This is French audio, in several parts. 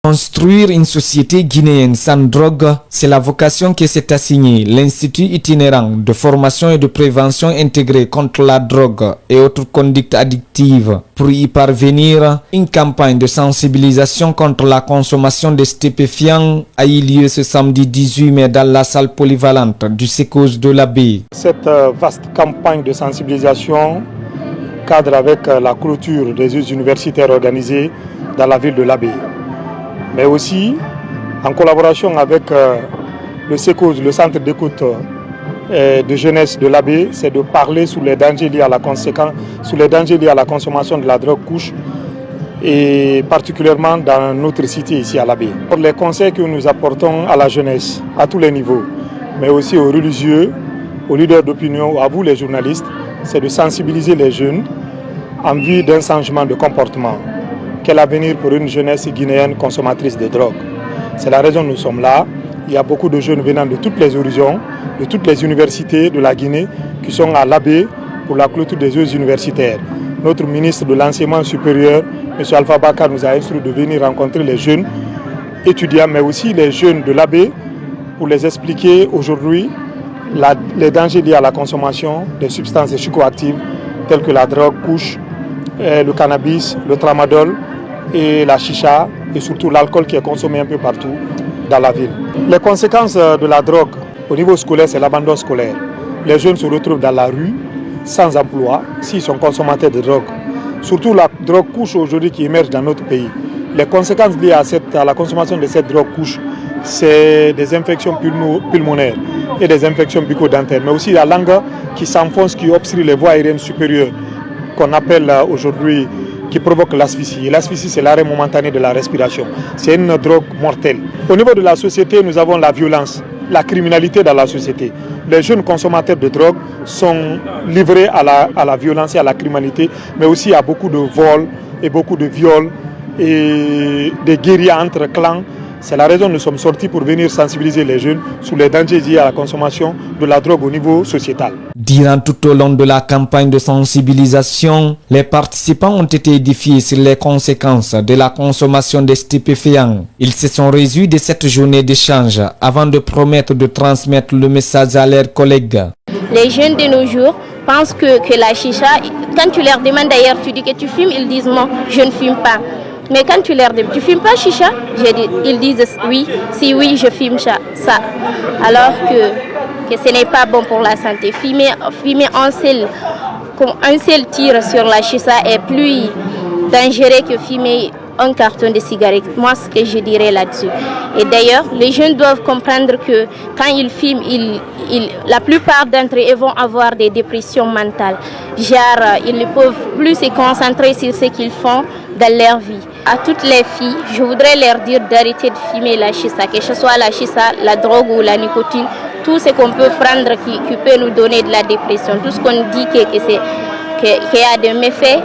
Construire une société guinéenne sans drogue, c'est la vocation que s'est assignée l'Institut itinérant de formation et de prévention intégrée contre la drogue et autres conduites addictives. Pour y parvenir, une campagne de sensibilisation contre la consommation de stupéfiants a eu lieu ce samedi 18 mai dans la salle polyvalente du Sécos de l'Abbé. Cette vaste campagne de sensibilisation cadre avec la clôture des jeux universitaires organisés dans la ville de l'Abbé. Mais aussi en collaboration avec le Sécos, le centre d'écoute de jeunesse de l'Abbé, c'est de parler sur les dangers liés à la consommation de la drogue couche et particulièrement dans notre cité ici à l'Abbé. Pour les conseils que nous apportons à la jeunesse, à tous les niveaux, mais aussi aux religieux, aux leaders d'opinion, à vous les journalistes, c'est de sensibiliser les jeunes en vue d'un changement de comportement. Quel avenir pour une jeunesse guinéenne consommatrice de drogue? C'est la raison dont nous sommes là. Il y a beaucoup de jeunes venant de toutes les horizons, de toutes les universités de la Guinée qui sont à l'Abbé pour la clôture des Jeux universitaires. Notre ministre de l'Enseignement supérieur, M. Alpha Bakar, nous a instruit de venir rencontrer les jeunes étudiants, mais aussi les jeunes de l'Abbé pour les expliquer aujourd'hui les dangers liés à la consommation des substances psychoactives telles que la drogue couche, le cannabis, le tramadol et la chicha et surtout l'alcool qui est consommé un peu partout dans la ville. Les conséquences de la drogue au niveau scolaire, c'est l'abandon scolaire. Les jeunes se retrouvent dans la rue sans emploi s'ils sont consommateurs de drogue. Surtout la drogue couche aujourd'hui qui émerge dans notre pays. Les conséquences liées à la consommation de cette drogue couche, c'est des infections pulmonaires et des infections bucco-dentaires, mais aussi la langue qui s'enfonce, qui obstrue les voies aériennes supérieures, qu'on appelle aujourd'hui, qui provoque l'asphyxie. Et l'asphyxie, c'est l'arrêt momentané de la respiration. C'est une drogue mortelle. Au niveau de la société, nous avons la violence, la criminalité dans la société. Les jeunes consommateurs de drogue sont livrés à la violence et à la criminalité, mais aussi à beaucoup de vols et beaucoup de viols et des guerriers entre clans. C'est la raison dont nous sommes sortis pour venir sensibiliser les jeunes sur les dangers liés à la consommation de la drogue au niveau sociétal. Durant tout au long de la campagne de sensibilisation, les participants ont été édifiés sur les conséquences de la consommation des stupéfiants. Ils se sont réjouis de cette journée d'échange avant de promettre de transmettre le message à leurs collègues. Les jeunes de nos jours pensent que la chicha, quand tu leur demandes d'ailleurs, tu dis que tu fumes, ils disent non, je ne fume pas. Mais quand tu leur demandes, tu fumes pas chicha? Ils disent oui, si oui, je fume ça. Alors que ce n'est pas bon pour la santé. Fumer un seul tir sur la chicha est plus dangereux que fumer un carton de cigarettes. Moi, ce que je dirais là-dessus. Et d'ailleurs, les jeunes doivent comprendre que quand ils fument, la plupart d'entre eux vont avoir des dépressions mentales. Genre, ils ne peuvent plus se concentrer sur ce qu'ils font dans leur vie. À toutes les filles, je voudrais leur dire d'arrêter de fumer la chicha, que ce soit la chicha, la drogue ou la nicotine, tout ce qu'on peut prendre qui peut nous donner de la dépression, tout ce qu'on dit qu'il y a des méfaits,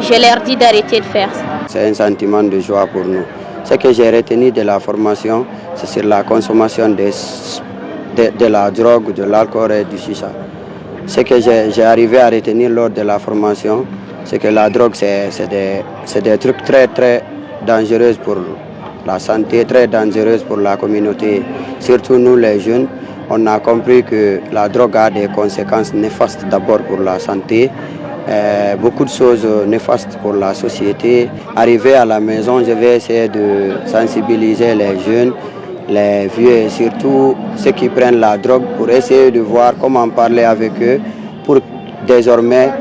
je leur dis d'arrêter de faire ça. C'est un sentiment de joie pour nous. Ce que j'ai retenu de la formation, c'est sur la consommation de la drogue, de l'alcool et du chicha. Ce que j'ai arrivé à retenir lors de la formation, c'est que la drogue, c'est des trucs très très dangereux pour la santé, très dangereux pour la communauté. Surtout nous les jeunes, on a compris que la drogue a des conséquences néfastes d'abord pour la santé, beaucoup de choses néfastes pour la société. Arrivé à la maison, je vais essayer de sensibiliser les jeunes, les vieux et surtout ceux qui prennent la drogue pour essayer de voir comment parler avec eux pour désormais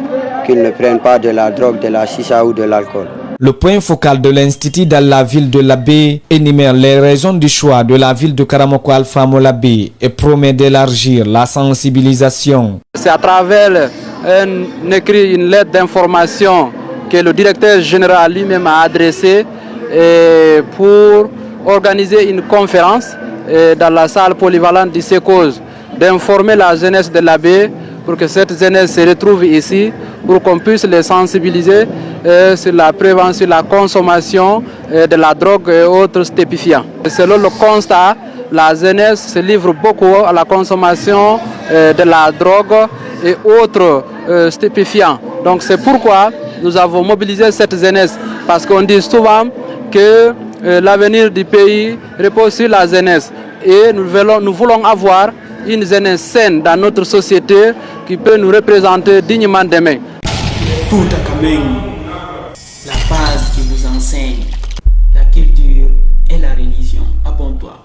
qu'ils ne prennent pas de la drogue, de la chicha ou de l'alcool. Le point focal de l'Institut dans la ville de l'Abbé énumère les raisons du choix de la ville de Karamoko Alpha Molabé et promet d'élargir la sensibilisation. C'est à travers une lettre d'information que le directeur général lui-même a adressée pour organiser une conférence dans la salle polyvalente du Sécos, d'informer la jeunesse de l'Abbé pour que cette jeunesse se retrouve ici, pour qu'on puisse les sensibiliser sur la prévention, la consommation de la drogue et autres stupéfiants. Selon le constat, la jeunesse se livre beaucoup à la consommation de la drogue et autres stupéfiants. Donc c'est pourquoi nous avons mobilisé cette jeunesse, parce qu'on dit souvent que l'avenir du pays repose sur la jeunesse. Et nous voulons avoir une jeunesse saine dans notre société qui peut nous représenter dignement demain. Fouta Kameng, la base qui vous enseigne la culture et la religion. Abonne-toi.